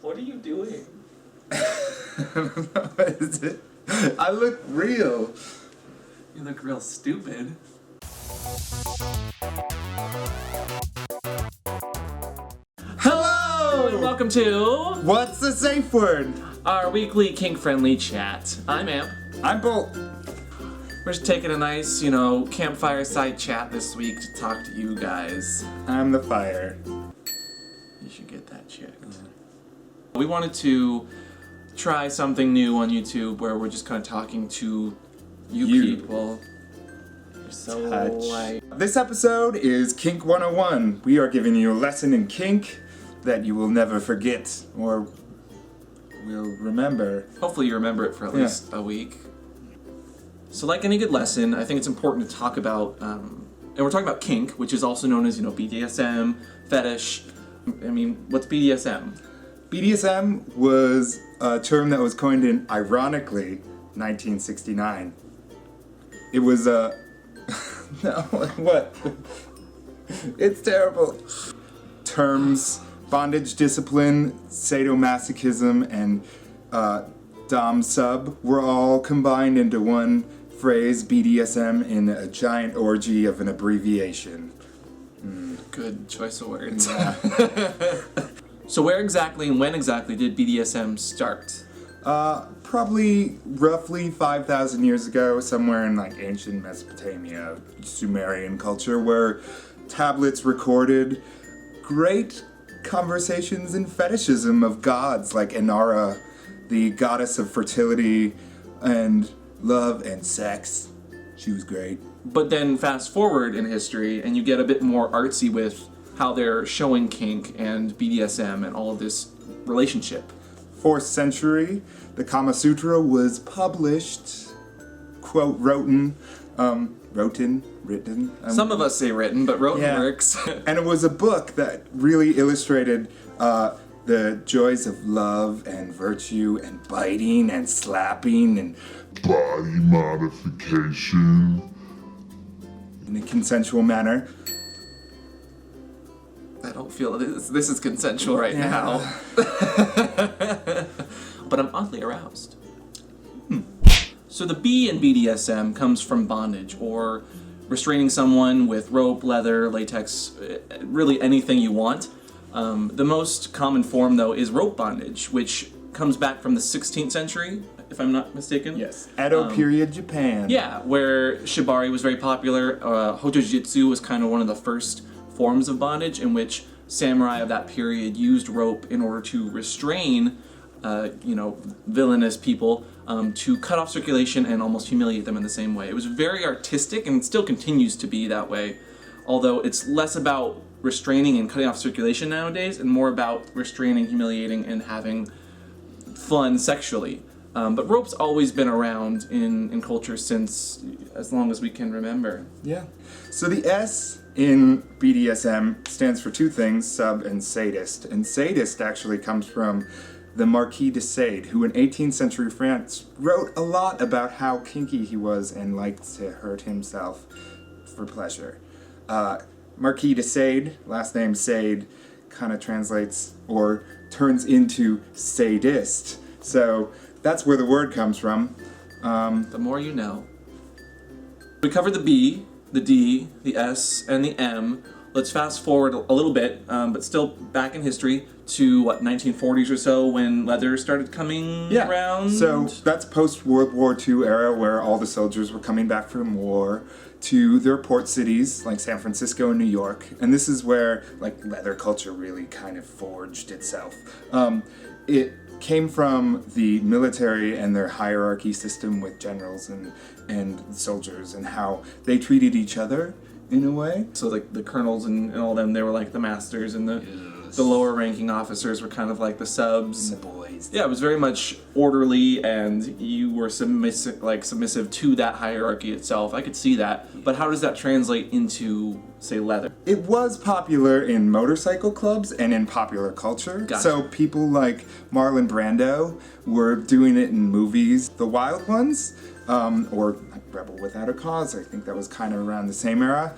What are you doing? What is it? I look real. You look real stupid. Hello! And welcome to What's the safe word? our weekly kink-friendly chat. I'm Amp. I'm Bolt. We're just taking a nice, campfire side chat this week to talk to you guys. I'm the fire. You should get that checked. We wanted to try something new on YouTube where we're just kind of talking to you people. You're so Touch. white. This episode is Kink 101. We are giving you a lesson in kink that you will never forget or will remember. Hopefully you remember it for at least a week. So like any good lesson, I think it's important to talk about, and we're talking about kink, which is also known as, BDSM, fetish. I mean, what's BDSM? BDSM was a term that was coined in, ironically, 1969. It was no, what? It's terrible. Terms, bondage discipline, sadomasochism, and dom-sub were all combined into one phrase, BDSM, in a giant orgy of an abbreviation. Good choice of words. Yeah. So where exactly and when exactly did BDSM start? Probably roughly 5,000 years ago, somewhere in like ancient Mesopotamia, Sumerian culture, where tablets recorded great conversations and fetishism of gods like Inara, the goddess of fertility and love and sex. She was great. But then fast forward in history and you get a bit more artsy with how they're showing kink and BDSM and all of this relationship. 4th century, the Kama Sutra was published, quote, written. Some of us say written, but written works. And it was a book that really illustrated the joys of love and virtue and biting and slapping and body modification in a consensual manner. I don't feel this is consensual right now. But I'm oddly aroused. So the B in BDSM comes from bondage, or restraining someone with rope, leather, latex, really anything you want. The most common form, though, is rope bondage, which comes back from the 16th century, if I'm not mistaken. Yes, Edo period Japan. Yeah, where shibari was very popular. Hotojitsu was kind of one of the first forms of bondage in which samurai of that period used rope in order to restrain, villainous people, to cut off circulation and almost humiliate them in the same way. It was very artistic and still continues to be that way, although it's less about restraining and cutting off circulation nowadays and more about restraining, humiliating, and having fun sexually. But rope's always been around in culture since as long as we can remember. Yeah. So the S in BDSM stands for two things, sub and sadist. And sadist actually comes from the Marquis de Sade, who in 18th century France wrote a lot about how kinky he was and liked to hurt himself for pleasure. Marquis de Sade, last name Sade, kind of translates or turns into sadist. So that's where the word comes from. The more you know. We covered the B, the D, the S, and the M. Let's fast forward a little bit, but still back in history to, 1940s or so, when leather started coming around? So that's post-World War II era, where all the soldiers were coming back from war to their port cities, like San Francisco and New York. And this is where, leather culture really kind of forged itself. It came from the military and their hierarchy system with generals and soldiers and how they treated each other in a way. So the colonels and all them, they were like the masters, and the lower ranking officers were kind of like the subs. The boys. Yeah, it was very much orderly, and you were submissive to that hierarchy itself. I could see that. But how does that translate into, say, leather? It was popular in motorcycle clubs and in popular culture. Gotcha. So people like Marlon Brando were doing it in movies. The Wild Ones, or Rebel Without a Cause, I think that was kind of around the same era.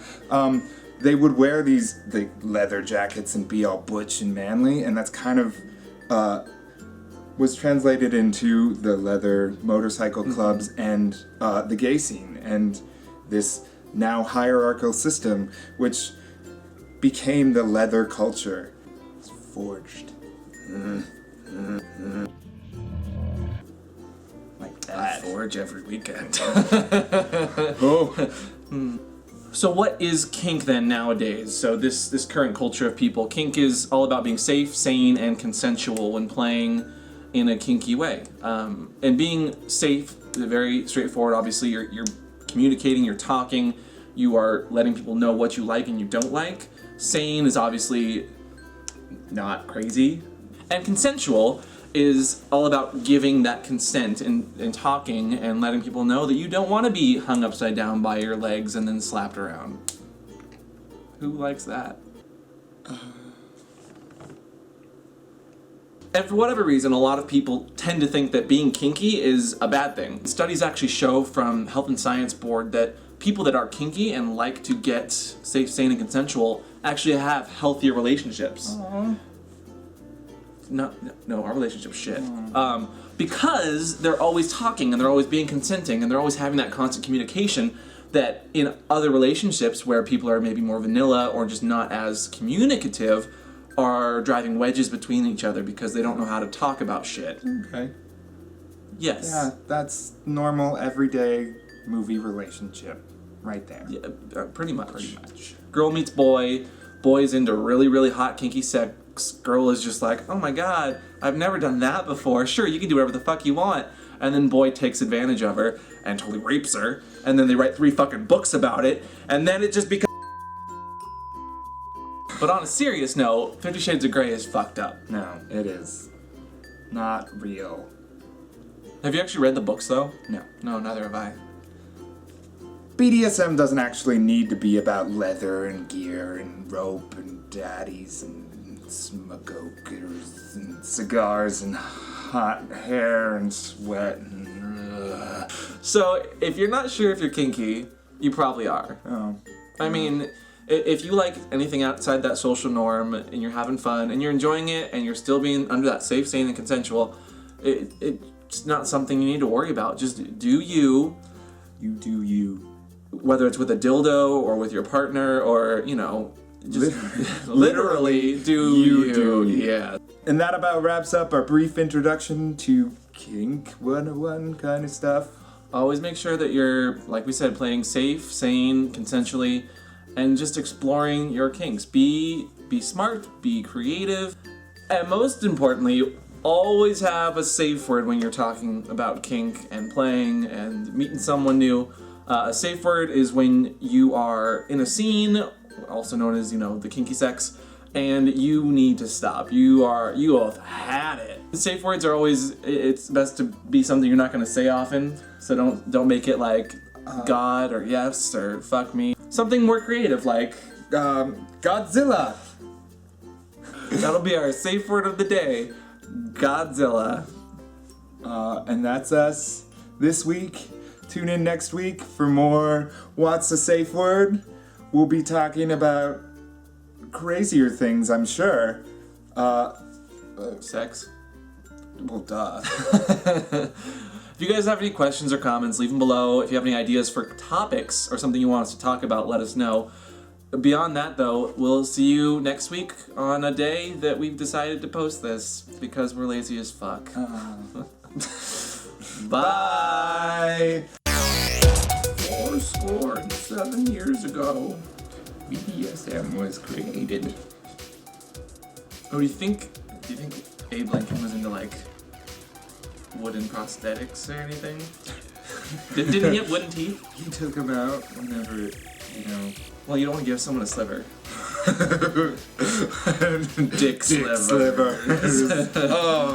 They would wear the leather jackets and be all butch and manly, and that's kind of was translated into the leather motorcycle clubs and the gay scene, and this now hierarchical system, which became the leather culture. It's forged. Like that. Forge every weekend. Oh. So what is kink then nowadays? So this current culture of people, kink is all about being safe, sane, and consensual when playing in a kinky way. And being safe, very straightforward. Obviously, you're communicating, you're talking, you are letting people know what you like and you don't like. Sane is obviously not crazy. And consensual is all about giving that consent and talking and letting people know that you don't want to be hung upside down by your legs and then slapped around. Who likes that? And for whatever reason, a lot of people tend to think that being kinky is a bad thing. Studies actually show from Health and Science Board that people that are kinky and like to get safe, sane, and consensual actually have healthier relationships. Aww. No, our relationship's shit. Because they're always talking and they're always being consenting and they're always having that constant communication that in other relationships where people are maybe more vanilla or just not as communicative are driving wedges between each other because they don't know how to talk about shit. Okay. Yes. Yeah, that's normal, everyday movie relationship right there. Yeah, pretty much. Girl meets boy, boy's into really, really hot kinky sex, girl is just like, oh my god, I've never done that before, sure, you can do whatever the fuck you want. And then boy takes advantage of her and totally rapes her, and then they write 3 fucking books about it, and then it just becomes... But on a serious note, 50 Shades of Grey is fucked up. No, it is not real. Have you actually read the books though? No. No, neither have I. BDSM doesn't actually need to be about leather and gear and rope and daddies and smokers and cigars and hot hair and sweat and So, if you're not sure if you're kinky, you probably are. Oh. I mean, if you like anything outside that social norm and you're having fun and you're enjoying it and you're still being under that safe, sane, and consensual, it's not something you need to worry about. Just do you. You do you. Whether it's with a dildo or with your partner or, you know, just literally do you. Yeah. And that about wraps up our brief introduction to Kink 101 kind of stuff. Always make sure that you're, like we said, playing safe, sane, consensually, and just exploring your kinks. Be smart, be creative, and most importantly, always have a safe word when you're talking about kink and playing and meeting someone new. A safe word is when you are in a scene, also known as, you know, the kinky sex, and you need to stop. You have had it. Safe words are always, it's best to be something you're not going to say often, so don't make it like God or yes or fuck me. Something more creative like Godzilla. That'll be our safe word of the day. Godzilla. And that's us this week. Tune in next week for more Watts The Safeword. We'll be talking about crazier things, I'm sure. Sex. Well, duh. If you guys have any questions or comments, leave them below. If you have any ideas for topics or something you want us to talk about, let us know. Beyond that, though, we'll see you next week on a day that we've decided to post this because we're lazy as fuck. Bye! 407 years ago, BDSM was created. Oh, do you think Abe Lincoln was into, like, wooden prosthetics or anything? Didn't he have wooden teeth? He took him out whenever, you know... Well, you don't want to give someone a sliver. Dick sliver. Oh.